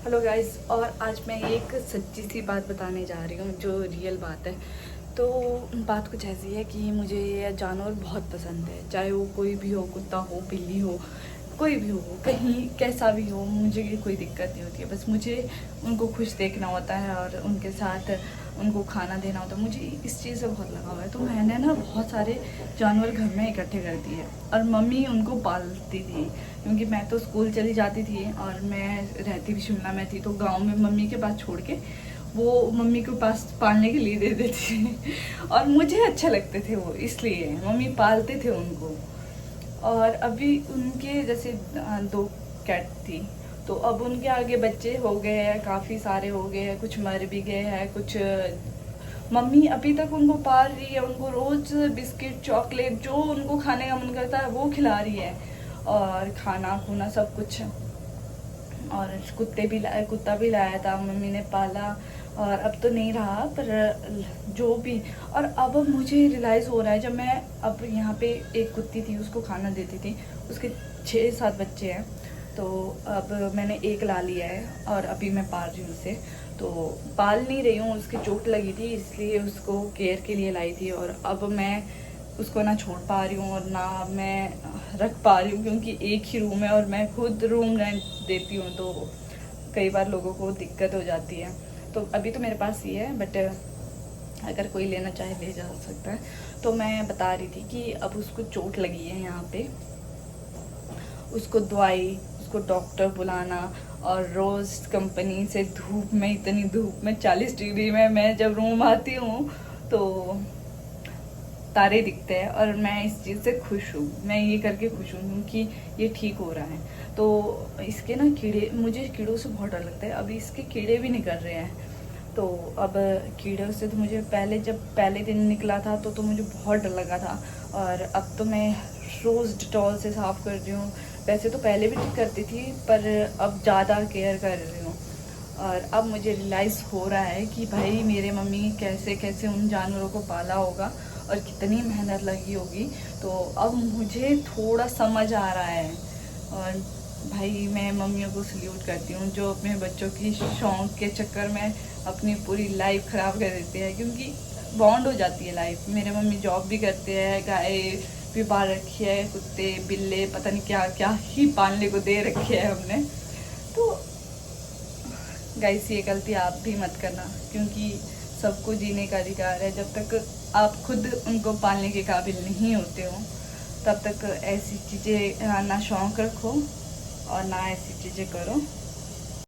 Hello guys. और आज मैं एक सच्ची सी बात बताने जा रही हूँ जो रियल बात है। तो बात कुछ ऐसी है कि मुझे ये जानवर बहुत पसंद है, चाहे वो कोई भी हो, कुत्ता हो, बिल्ली हो, कोई भी हो, कहीं कैसा भी हो, मुझे कोई दिक्कत नहीं होती है। बस मुझे उनको खुश देखना होता है और उनके साथ उनको खाना देना होता है। मुझे इस चीज़ से बहुत लगाव है। तो मैंने ना बहुत सारे जानवर घर में इकट्ठे कर दिए और मम्मी उनको पालती थी, क्योंकि मैं तो स्कूल चली जाती थी और मैं रहती भी शिमला में थी। तो गांव में मम्मी के पास छोड़ के वो मम्मी के पास पालने के लिए दे देती थी और मुझे अच्छे लगते थे वो, इसलिए मम्मी पालते थे उनको। और अभी उनके जैसे दो कैट थी, तो अब उनके आगे बच्चे हो गए हैं, काफ़ी सारे हो गए हैं, कुछ मर भी गए हैं, कुछ मम्मी अभी तक उनको पाल रही है। उनको रोज़ बिस्किट, चॉकलेट, जो उनको खाने का मन करता है वो खिला रही है, और खाना खूना सब कुछ। और कुत्ता भी लाया था, मम्मी ने पाला। और अब तो नहीं रहा, पर जो भी। और अब मुझे रियलाइज़ हो रहा है, जब मैं अब यहाँ पे एक कुत्ती थी, उसको खाना देती थी, उसके 6-7 बच्चे हैं। तो अब मैंने एक ला लिया है और अभी मैं पाल रही हूँ उसे। तो पाल नहीं रही हूँ, उसकी चोट लगी थी इसलिए उसको केयर के लिए लाई थी। और अब मैं उसको ना छोड़ पा रही हूँ और ना मैं रख पा रही हूँ, क्योंकि एक ही रूम है और मैं खुद रूम रेंट देती हूँ, तो कई बार लोगों को दिक्कत हो जाती है। तो अभी तो मेरे पास ही है, बट अगर कोई लेना चाहे ले जा सकता है। तो मैं बता रही थी कि अब उसको चोट लगी है यहाँ पे, उसको दवाई, उसको डॉक्टर बुलाना, और रोज़ कंपनी से धूप में, इतनी धूप में 40 डिग्री में मैं जब रूम आती हूँ तो तारे दिखते हैं। और मैं इस चीज़ से खुश हूँ, मैं ये करके खुश हूँ कि ये ठीक हो रहा है। तो इसके ना कीड़े, मुझे कीड़ों से बहुत डर लगता है। अभी इसके कीड़े भी निकल रहे हैं। तो अब कीड़ों से तो मुझे जब पहले दिन निकला था तो मुझे बहुत डर लगा था। और अब तो मैं रोज़ डिटॉल से साफ़ कर रही हूँ। वैसे तो पहले भी करती थी, पर अब ज़्यादा केयर कर रही हूँ। और अब मुझे रियलाइज़ हो रहा है कि भाई मेरे मम्मी कैसे कैसे उन जानवरों को पाला होगा और कितनी मेहनत लगी होगी। तो अब मुझे थोड़ा समझ आ रहा है। और भाई मैं मम्मियों को सल्यूट करती हूँ जो अपने बच्चों की शौक़ के चक्कर में अपनी पूरी लाइफ ख़राब कर देती है, क्योंकि बॉन्ड हो जाती है लाइफ। मेरे मम्मी जॉब भी करते हैं, गाय भी पाल रखी है, कुत्ते बिल्ले पता नहीं क्या क्या ही पालने को दे रखे है हमने। तो गाइस, ये गलती आप भी मत करना, क्योंकि सबको जीने का अधिकार है। जब तक आप खुद उनको पालने के काबिल नहीं होते हो, तब तक ऐसी चीज़ें ना शौक़ रखो और ना ऐसी चीज़ें करो।